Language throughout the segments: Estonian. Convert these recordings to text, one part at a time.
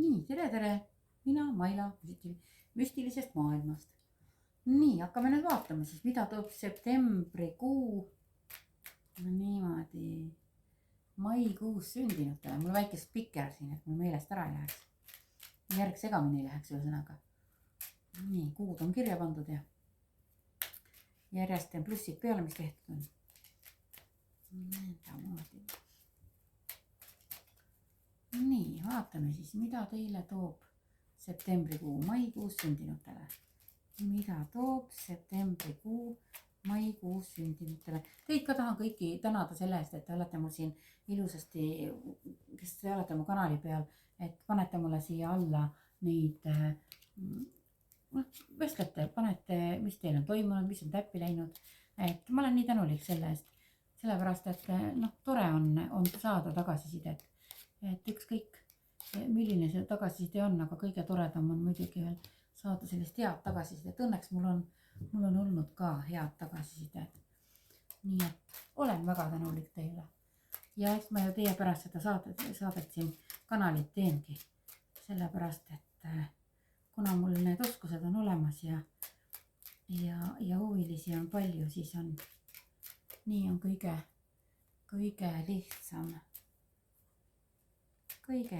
Nii, tere, mina Maila müstilisest maailmast. Nii, hakkame nüüd vaatama siis, mida toob septembrikuu. Niimoodi maikuus sündinutele. Mul väike spikker siin, et mul meelest ära ei läheks. Järg segamini ei läheks ühesõnaga. Nii, kuud on kirja pandud ja järjest on plussid peale, mis tehtud on. Nii, vaatame siis, mida teile toob septembrikuu maikuus sündinutele. Mida toob septembrikuu maikuus sündinutele. Teid ka tahan kõiki tänada selle eest, et te olete mul siin ilusasti, kes te olete mu kanali peal, et panete mulle siia alla neid, vestlete, panete, mis teil on toimunud, mis on täppi läinud. Et ma olen nii tänulik selle eest, sellepärast, et tore on saada tagasisidet. Et ükskõik, milline see tagasiside on, aga kõige toredam on muidugi veel saada sellist head tagasisidet. Õnneks mul on olnud ka head tagasisidet. Nii et olen väga tänulik teile. Ja eks ma ju teie pärast seda saadet siin kanalit teengi. Sellepärast, et kuna mul need oskused on olemas ja huvilisi on palju, siis on nii on kõige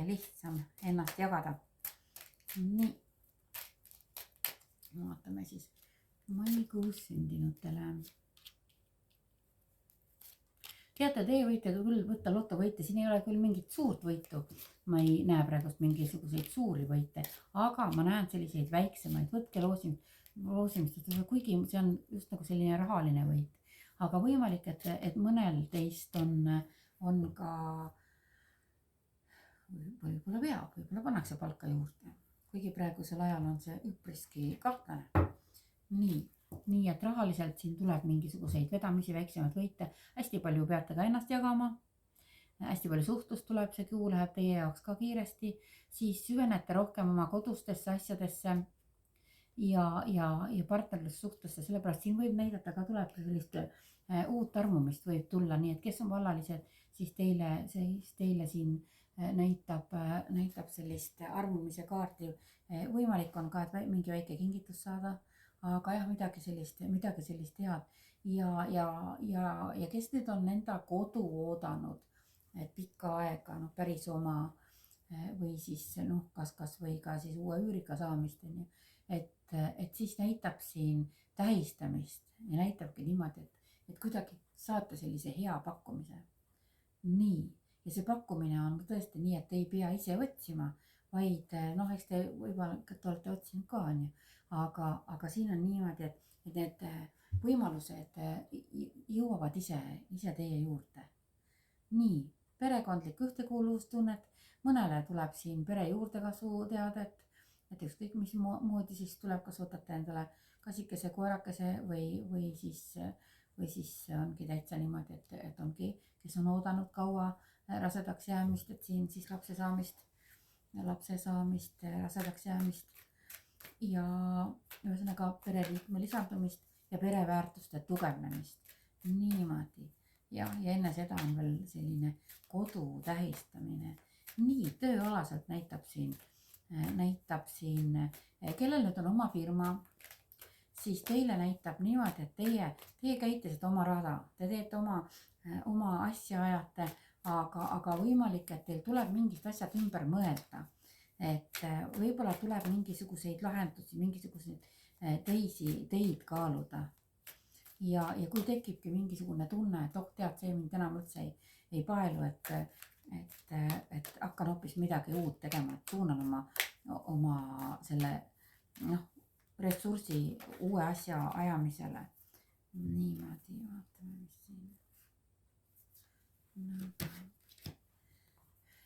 lihtsam ennast jagada. Nii, vaatame siis maikuus sündinutele. Teate, teie võite küll võtta lotovõite, siin ei ole küll mingit suurt võitu. Ma ei näe praegust mingisuguseid suuri võite, aga ma näen selliseid väiksemaid. Võtke loosimistest, kuigi see on just nagu selline rahaline võit. Aga võimalik, et mõnel teist on ka võib-olla veab, võib-olla pannakse palka juurde. Kuigi praegusel ajal on see üpriski kahtlane. Nii, et rahaliselt siin tuleb mingisuguseid vedamisi, väiksemad võite. Hästi palju peate ka ennast jagama. Hästi palju suhtlust tuleb, see kuu läheb teie jaoks ka kiiresti. Siis süvenete rohkem oma kodustesse asjadesse ja partnerlussuhtesse. Sellepärast siin võib näidata ka tuleb sellist uut armumist võib tulla. Nii et kes on vallalised, siis teile siin näitab sellist armumise kaarti. Võimalik on ka, et mingi väike kingitus saada. Aga jah, midagi sellist head. Ja kes nüüd on enda kodu oodanud pikka aega, päris oma või siis kas või ka siis uue üürika saamist. Et siis näitab siin tähistamist ja näitabki niimoodi, et kuidagi saate sellise hea pakkumise. Nii, ja see pakkumine on tõesti nii, et ei pea ise otsima, vaid eks te võib-olla olete otsinud ka, aga siin on niimoodi, et need võimalused jõuavad ise teie juurde. Nii, perekondlik ühtekuuluvustunnet, mõnele tuleb siin pere juurdekasvu teadet, et ükskõik mis moodi siis tuleb, kas võtate endale kasikese, koerakese või siis ongi täitsa niimoodi, et ongi, kes on oodanud kaua rasedaks jäämist, et siin siis lapse saamist, rasedaks jäämist ja ühesõnaga pereliikme lisandumist ja pereväärtuste tugevnemist. Niimoodi. Ja enne seda on veel selline kodu tähistamine. Nii, tööalaselt näitab siin, kellel nüüd on oma firma, siis teile näitab niimoodi, et teie käite seda oma rada, te teete oma asja ajate, aga võimalik, et teil tuleb mingist asjad ümber mõelda. Et võib-olla tuleb mingisuguseid lahendusi, mingisuguseid teisi teid kaaluda. Ja kui tekibki mingisugune tunne, et tead, see mind enam üldse ei paelu, et hakkan hoopis midagi uut tegema, et suunan oma selle ressursi uue asja ajamisele. Niimoodi, vaatame, mis siin.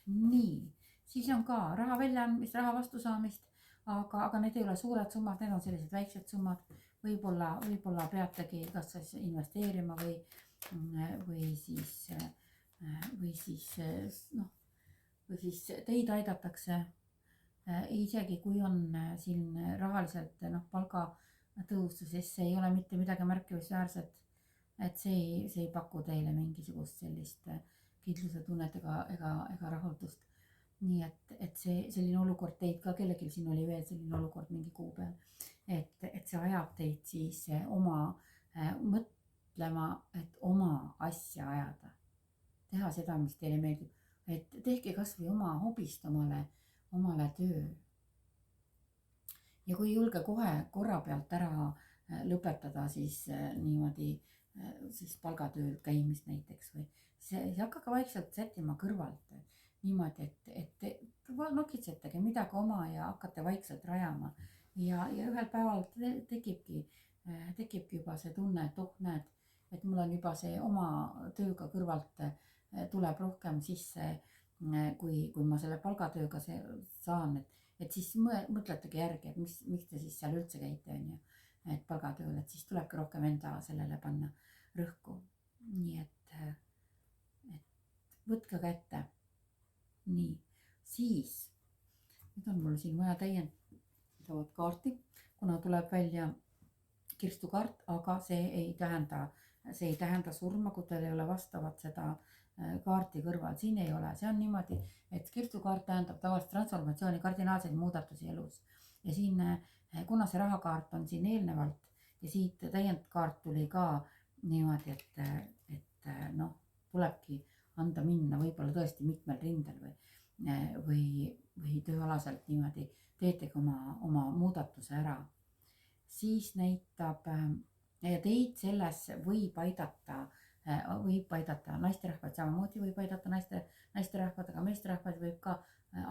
Nii, siis on ka raha väljaandmist, raha vastusaamist, aga need ei ole suured summad, need on sellised väiksed summad. Võib-olla peategi kas investeerima või siis teid aidatakse. Isegi kui on siin rahaliselt palga tõustu, siis see ei ole mitte midagi märkimisväärset, et see ei paku teile mingisugust sellist kindluse tunnet ega rahuldust. nii et see selline olukord teid ka, kellelgi siin oli veel selline olukord mingi kuu peal, et see ajab teid siis oma mõtlema, et oma asja ajada, teha seda, mis teile meeldib, et tehke kasvõi oma hobist omale töö. Ja kui ei julge kohe korra pealt ära lõpetada siis niimoodi siis palgatööl käimist näiteks või siis hakake vaikselt sättima kõrvalt niimoodi, et nokitsetage midagi oma ja hakkate vaikselt rajama ja ühel päeval tekibki juba see tunne, et näed, et mul on juba see oma tööga kõrvalt tuleb rohkem sisse, kui ma selle palgatööga saan, et siis mõtletegi järgi, et miks te siis seal üldse käite, on ju, et palgatööl, et siis tulebki rohkem enda sellele panna rõhku. Nii et võtke kätte. Nii, siis nüüd on mul siin vaja täiendavat kaarti, kuna tuleb välja kirstukaart, aga see ei tähenda surma, kui teil ei ole vastavat seda kaarti kõrval, siin ei ole, see on niimoodi, et kirstukaart tähendab tavaliselt transformatsiooni, kardinaalseid muudatusi elus ja siin, kuna see rahakaart on siin eelnevalt ja siit täiendkaart tuli ka niimoodi, et noh, tulebki anda minna võib-olla tõesti mitmel rindel või tööalaselt niimoodi teetegi oma muudatuse ära, siis näitab ja teid selles võib aidata naisterahvaid, samamoodi võib aidata naisterahvad, aga meesterahvaid võib ka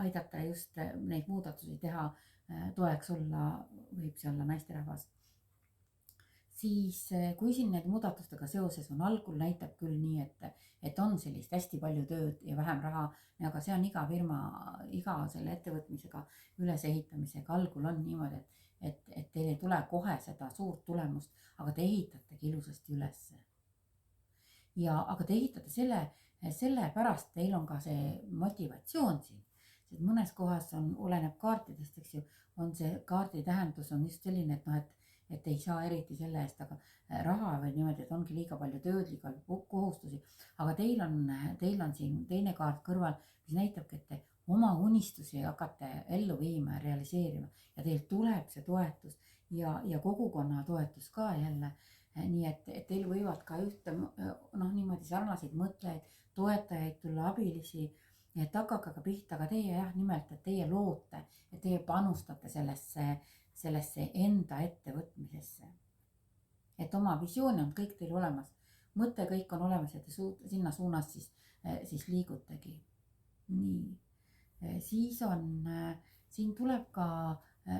aidata just neid muudatusi teha, toeks olla, võib see olla naisterahvas. Siis kui siin need muudatustega seoses on, algul näitab küll nii, et on sellist hästi palju tööd ja vähem raha, aga see on iga firma, iga selle ettevõtmisega, ülesehitamisega, algul on niimoodi, et teil ei tule kohe seda suurt tulemust, aga te ehitategi ilusasti ülesse. Aga te ehitate selle pärast, teil on ka see motivatsioon siin, sest mõnes kohas oleneb kaartidest, eks ju, on see kaardi tähendus on just selline, et noh, et ei saa eriti selle eest, aga raha või niimoodi, et ongi liiga palju tööd, liiga palju kohustusi, aga teil on siin teine kaart kõrval, mis näitabki, et te oma unistusi hakkate ellu viima ja realiseerima ja teil tuleb see toetus ja kogukonna toetus ka jälle. Nii et teil võivad ka niimoodi sarnaseid mõtlejaid, toetajaid tulla, abilisi, et hakake ka pihta, aga teie nimelt, et teie loote, et teie panustate sellesse enda ettevõtmisesse. Et oma visioon on kõik teil olemas, mõte kõik on olemas ja te sinna suunas siis liigutegi. Nii, siis siin tuleb ka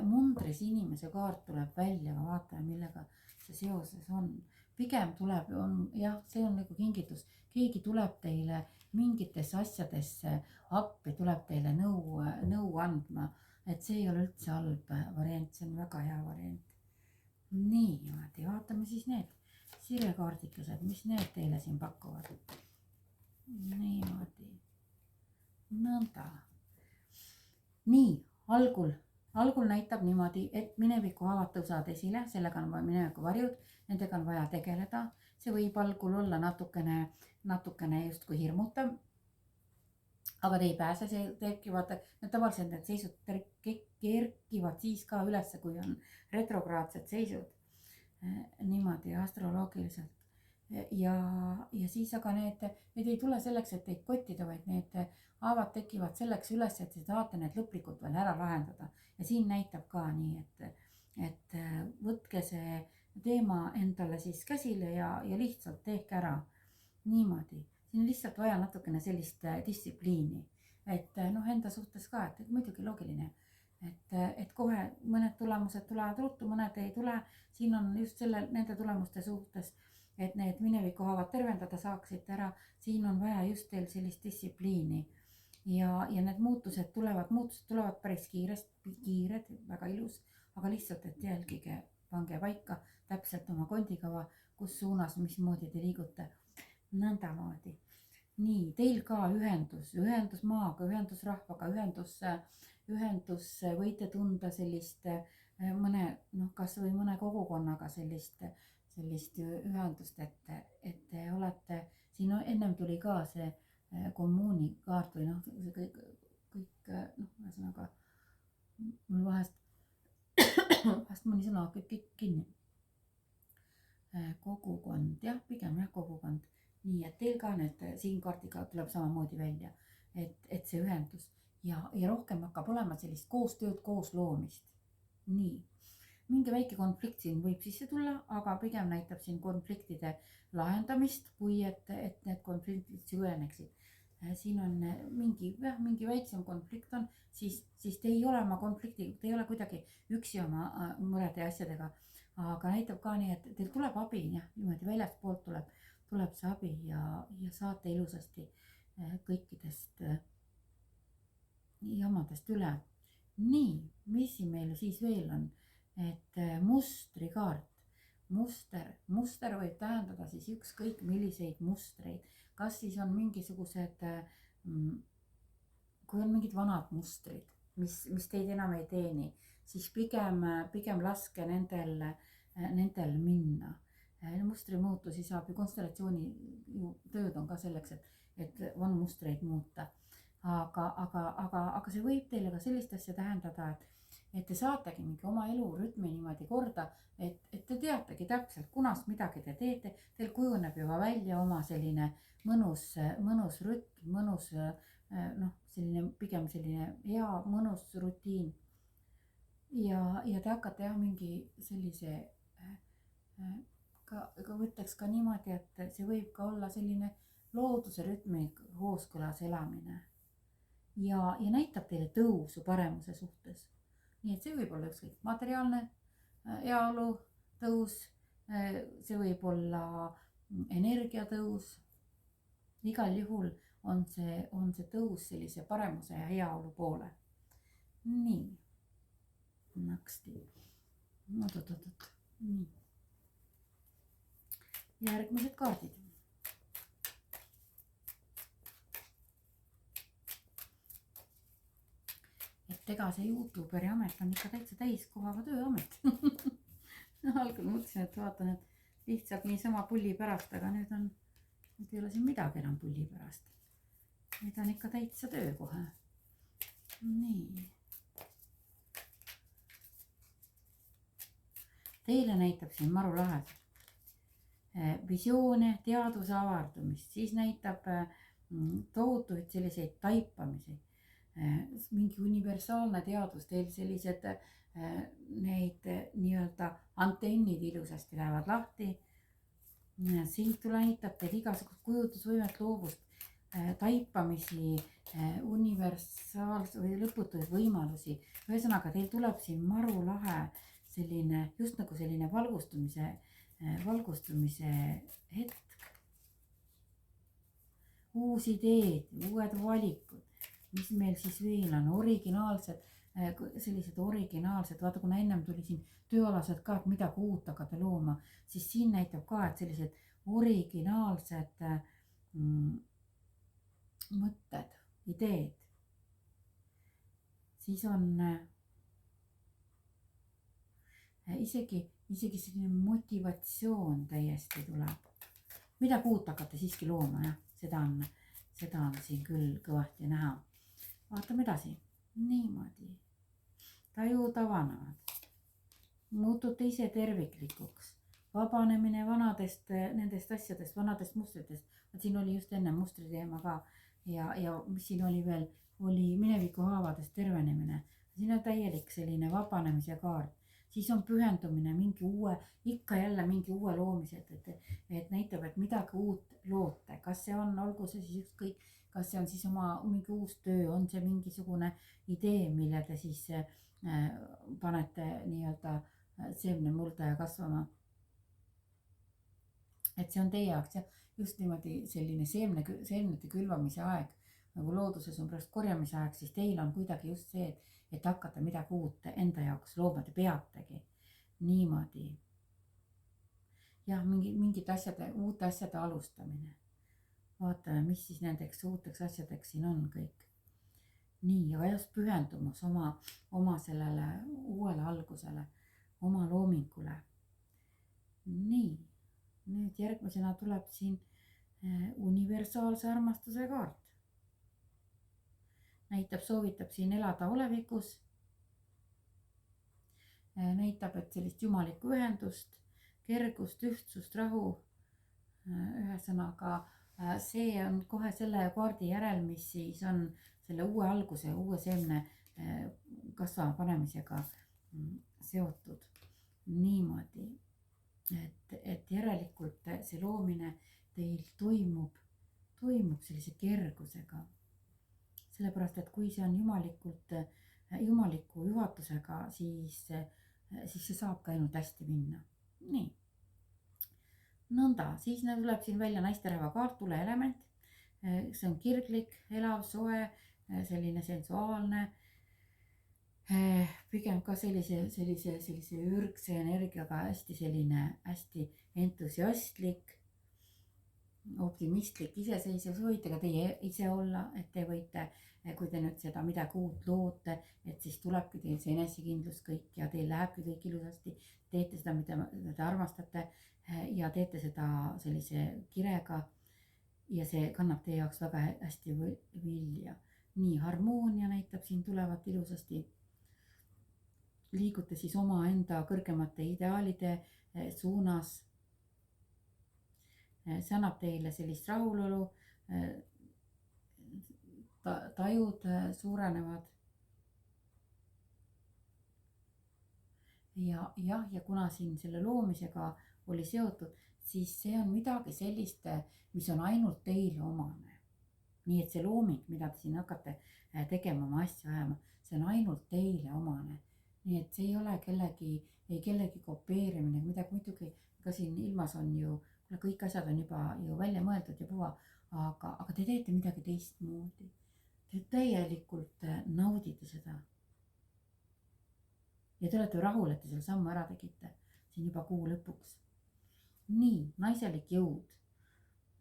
mundris inimese kaart tuleb välja, ma vaatan, millega see seoses on. Pigem see on nagu kingitus, keegi tuleb teile mingites asjadesse appi, tuleb teile nõu andma, et see ei ole üldse halb variant, see on väga hea variant. Niimoodi, vaatame siis need sirekaardikesed, mis need teile siin pakuvad. Niimoodi, nõnda. Nii, algul näitab niimoodi, et mineviku haavad tõusevad esile, sellega on vaja mineviku varjud, nendega on vaja tegeleda. See võib algul olla natukene justkui hirmutav, aga te ei pääse, see tekivad, tavaliselt need seisud kerkivad siis ka ülesse, kui on retrograadsed seisud, niimoodi astroloogiliselt. Ja siis aga need ei tule selleks, et teid kottida, vaid need haavad tekivad selleks üles, et te tahate need lõplikult veel ära lahendada. Ja siin näitab ka nii, et võtke see teema endale siis käsile ja lihtsalt tehke ära niimoodi. Siin on lihtsalt vaja natukene sellist distsipliini, et enda suhtes ka, et muidugi loogiline, et kohe mõned tulemused tulevad ruttu, mõned ei tule. Siin on just nende tulemuste suhtes, et need mineviku haavad tervendada saaksite ära. Siin on vaja just teil sellist distsipliini ja need muutused tulevad päris kiired, väga ilus, aga lihtsalt, et jälgige, pange paika täpselt oma kondikava, kus suunas, mismoodi te liigute. Nõndamoodi. Nii, teil ka ühendus maaga, ühendus rahvaga, ühendus võite tunda sellist kas või mõne kogukonnaga sellist ühendust, et te olete, siin ennem tuli ka see kommuunikaart või kõik ühesõnaga mul vahest mõni sõna hakkab kõik kinni. Kogukond, jah, pigem jah, kogukond. Nii, et teil ka need siin kaardiga tuleb samamoodi välja, et see ühendus ja rohkem hakkab olema sellist koostööd, koosloomist. Nii, mingi väike konflikt siin võib sisse tulla, aga pigem näitab siin konfliktide lahendamist, kui et need konfliktid süveneksid. Siin on mingi väiksem konflikt on, siis te ei ole oma konflikti, te ei ole kuidagi üksi oma murede ja asjadega, aga näitab ka nii, et teil tuleb abi, jah, niimoodi väljast poolt tuleb see abi ja saate ilusasti kõikidest jamadest üle. Nii, mis siin meil siis veel on, et mustrikaart. Muster võib tähendada siis ükskõik milliseid mustreid, kas siis on mingisugused, kui on mingid vanad mustrid, mis teid enam ei teeni, siis pigem laske nendel minna. Mustri muutusi saab ju konstellatsiooni tööd on ka selleks, et vanu mustreid muuta. Aga see võib teile ka sellist asja tähendada, et te saategi mingi oma elurütmi niimoodi korda, et te teategi täpselt, kunas midagi te teete, teil kujuneb juba välja oma selline mõnus rütm, mõnus, selline pigem selline hea mõnus rutiin. Ja te hakkate jah mingi sellise, ka võtaks ka niimoodi, et see võib ka olla selline looduse rütmi kooskõlas elamine. Ja näitab teile tõusu paremuse suhtes. Nii et see võib olla ükskõik materiaalne heaolu tõus, see võib olla energiatõus. Igal juhul on see tõus sellise paremuse ja heaolu poole. Nii, naksti. Nii. Järgmised kaardid. Et ega see YouTuberi amet on ikka täitsa täiskohaga tööamet. Algul mõtlesin, et vaatan, et lihtsalt niisama pulli pärast, aga nüüd ei ole siin midagi enam pulli pärast. Nüüd on ikka täitsa töö kohe. Nii. Teile näitab siin maru lahed. Visioone, teaduse avardumist, siis näitab tohutuid selliseid taipamisi. Mingi universaalne teadus, teil sellised neid nii-öelda antennid ilusasti lähevad lahti. Siit näitab teil igasugust kujutusvõimet, loovust, taipamisi, universaalse või lõputuid võimalusi. Ühesõnaga, teil tuleb siin maru lahe selline, just nagu selline valgustumise hetk. Uus ideed, uued valikud. Mis meil siis veel on, sellised originaalsed, vaata kuna ennem tuli siin tööalased ka, et midagi uut hakata looma, siis siin näitab ka, et sellised originaalsed mõtted, ideed. Siis on isegi selline motivatsioon täiesti tuleb. Midagi uut hakata siiski looma, jah, seda on siin küll kõvasti näha. Vaatame edasi. Niimoodi. Tajud avanevad. Muutute ise terviklikuks. Vabanemine nendest asjadest, vanadest mustritest. Siin oli just enne mustri teema ka. Ja mis siin oli veel, oli mineviku haavadest tervenemine. Siin on täielik selline vabanemise kaart. Siis on pühendumine ikka jälle mingi uue loomised, et näitab, et midagi uut loote. Kas see on, olgu see siis ükskõik, kas see on siis oma mingi uus töö, on see mingisugune idee, mille te siis panete nii-öelda seemnemulda ja kasvama. Et see on teie jaoks just niimoodi selline seemnete külvamise aeg, nagu looduses on pärast korjamise aeg, siis teil on kuidagi just see, et hakata midagi uut enda jaoks looma, te peategi niimoodi. Jah, mingid uute asjade alustamine. Vaatame, mis siis nendeks uuteks asjadeks siin on kõik. Nii, aga just pühendumus oma sellele uuele algusele, oma loomingule. Nii, nüüd järgmisena tuleb siin universaalse armastuse kaart. soovitab siin elada olevikus. Näitab, et sellist jumalikku ühendust, kergust, ühtsust, rahu. Ühesõnaga, see on kohe selle kaardi järel, mis siis on selle uue alguse, uue seemne kasvama panemisega seotud. Niimoodi, et järelikult see loomine teil toimub sellise kergusega. Sellepärast, et kui see on jumaliku juhatusega, siis see saab ka ainult hästi minna. Nii. Nõnda, siis tuleb siin välja naisterahva kaart, tuleelement. See on kirglik, elav, soe, selline sensuaalne, pigem ka sellise ürgse energiaga, hästi entusiastlik, optimistlik, iseseisev. Võite ka teie ise olla, et te võite, kui te nüüd seda midagi uut loote, et siis tulebki teil see enesekindlus kõik ja teil lähebki kõik ilusasti. Teete seda, mida te armastate ja teete seda sellise kirega ja see kannab teie jaoks väga hästi vilja. Nii, harmoonia näitab siin tulevat ilusasti. Liigute siis omaenda kõrgemate ideaalide suunas. See annab teile sellist rahulolu, tajud suurenevad. Ja kuna siin selle loomisega oli seotud, siis see on midagi sellist, mis on ainult teile omane. Nii et see looming, mida te siin hakkate tegema, oma asja ajama, see on ainult teile omane. Nii et see ei ole kellegi kopeerimine, midagi muidugi, ka siin ilmas on ju, kõik asjad on juba ju välja mõeldud ja puha, aga te teete midagi teistmoodi. Te täielikult naudite seda. Ja te olete rahul, et te selle sammu ära tegite siin juba kuu lõpuks. Nii, naiselik jõud.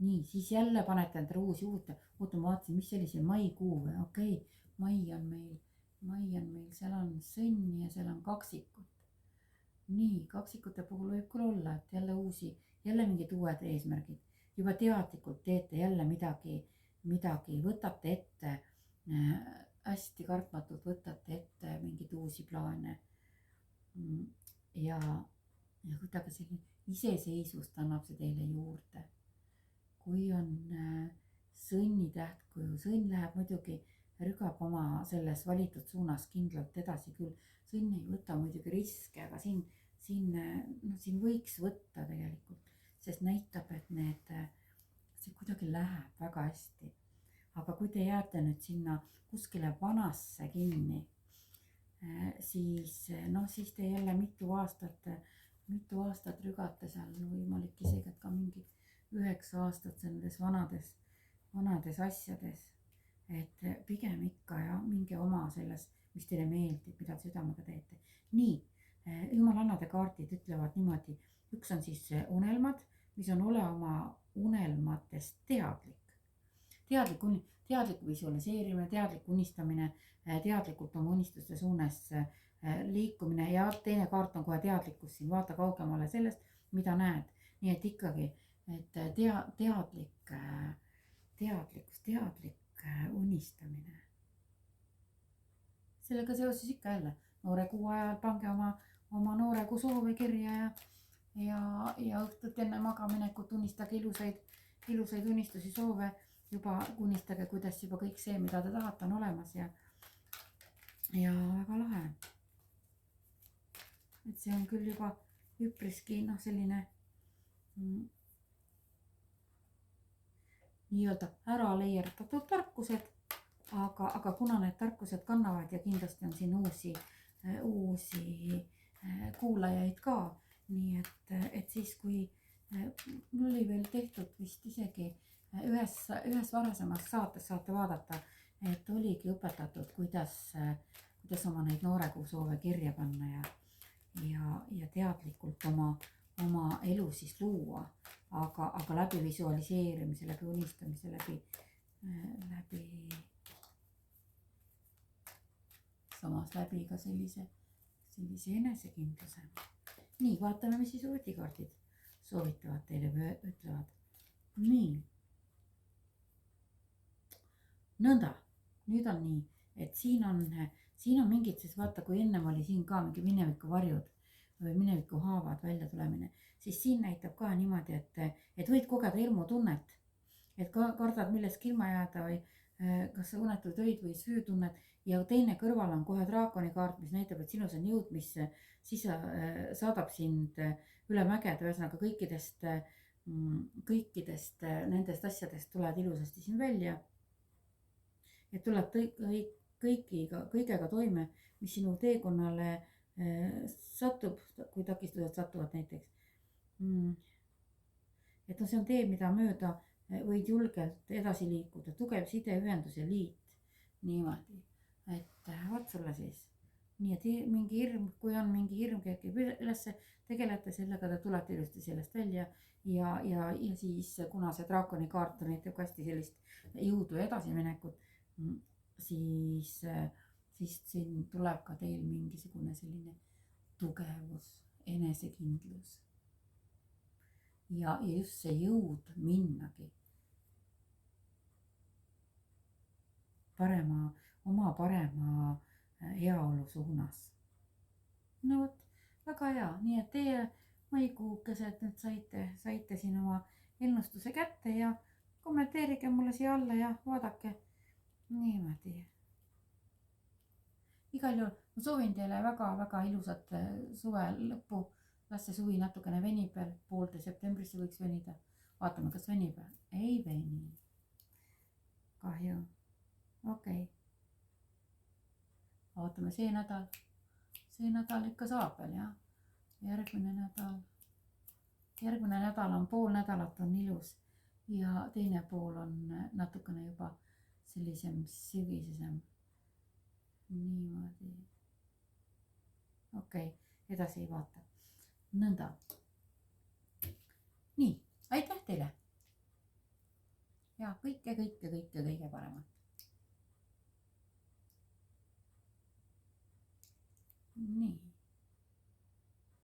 Nii, siis jälle panete endale uusi juurde. Oota, ma vaatasin, mis sellise maikuu või? Okei, mai on meil, seal on sõnn ja seal on kaksikud. Nii, kaksikute puhul võib küll olla, et jälle mingid uued eesmärgid. Juba teadlikult teete jälle midagi, võtate ette, hästi kartmatult võtate ette mingid uusi plaane. Ja kuidagi selline iseseisvust annab see teile juurde. Kui on sõnni tähtkuju, sõnn läheb muidugi, rügab oma selles valitud suunas kindlalt edasi küll. Sõnn ei võta muidugi riske, aga siin võiks võtta tegelikult, sest näitab, et see kuidagi läheb väga hästi. Aga kui te jääte nüüd sinna kuskile vanasse kinni, siis te jälle mitu aastat rügate seal, võimalik isegi, et ka mingi 9 aastat nendes vanades asjades. Et pigem ikka ja minge oma selles, mis teile meeldib, mida südamega teete. Nii, jumalannade kaardid ütlevad niimoodi, üks on siis unelmad, mis on ole oma unelmatest teadlik. Teadlik visualiseerimine, teadlik unistamine, teadlikult oma unistuste suunas liikumine ja teine kaart on kohe teadlikkus siin, vaata kaugemale sellest, mida näed. Nii et ikkagi, et teadlik unistamine. Sellega seoses ikka jälle noore kuu ajal pange oma noore kuu soove kirja ja õhtut enne magaminekut unistage ilusaid unistusi, soove. Juba unistage, kuidas juba kõik see, mida te tahate, on olemas ja väga lahe. Et see on küll juba üpriski selline nii-öelda ära leierdatud tarkused, aga kuna need tarkused kannavad ja kindlasti on siin uusi kuulajaid ka, nii et siis kui mul oli veel tehtud vist isegi ühes varasemas saates saate vaadata, et oligi õpetatud, kuidas oma neid noorekuu soove kirja panna ja teadlikult oma elu siis luua, aga läbi visualiseerimise, läbi unistamise, samas läbi ka sellise enesekindluse. Nii, vaatame, mis siis rutikaardid soovitavad teile või ütlevad. Nii. Nõnda, nüüd on nii, et siin on mingid siis vaata, kui ennem oli siin ka mingi mineviku varjud või mineviku haavad välja tulemine, siis siin näitab ka niimoodi, et võid kogeda hirmutunnet, et kardad millestki ilma jääda või kas sa unetud öid või süütunnet. Ja teine kõrval on kohe draakoni kaart, mis näitab, et sinus on jõud, mis siis saadab sind üle mägede, ühesõnaga kõikidest nendest asjadest tuled ilusasti siin välja. Et tuled kõigega toime, mis sinu teekonnale satub, kui takistused satuvad näiteks. Et no see on tee, mida mööda võid julgelt edasi liikuda, tugev sideühendus ja liit. Niimoodi, et vot sulle siis. Nii et mingi hirm, kui on mingi hirm kerkib ülesse, tegelete sellega, te tulete ilusti sellest välja. Ja siis, kuna see draakoni kaart näitab hästi sellist jõudu ja edasiminekut, siis siin tuleb ka teil mingisugune selline tugevus, enesekindlus. Ja just see jõud minnagi oma parema heaolu suunas. No vot, väga hea, nii et teie maikuukesed nüüd saite siin oma ennustuse kätte ja kommenteerige mulle siia alla ja vaadake niimoodi. Igal juhul ma soovin teile väga-väga ilusat suve lõppu. Las see suvi natukene venib veel, poolde septembrisse võiks venida. Vaatame, kas venib. Ei veni. Kahju. Okei. Vaatame see nädal ikka saab veel, jah. Järgmine nädal on pool nädalat on ilus ja teine pool on natukene juba sellisem sügisesem. Niimoodi. Okei, edasi ei vaata. Nõnda. Nii, aitäh teile. Ja kõike kõige paremat.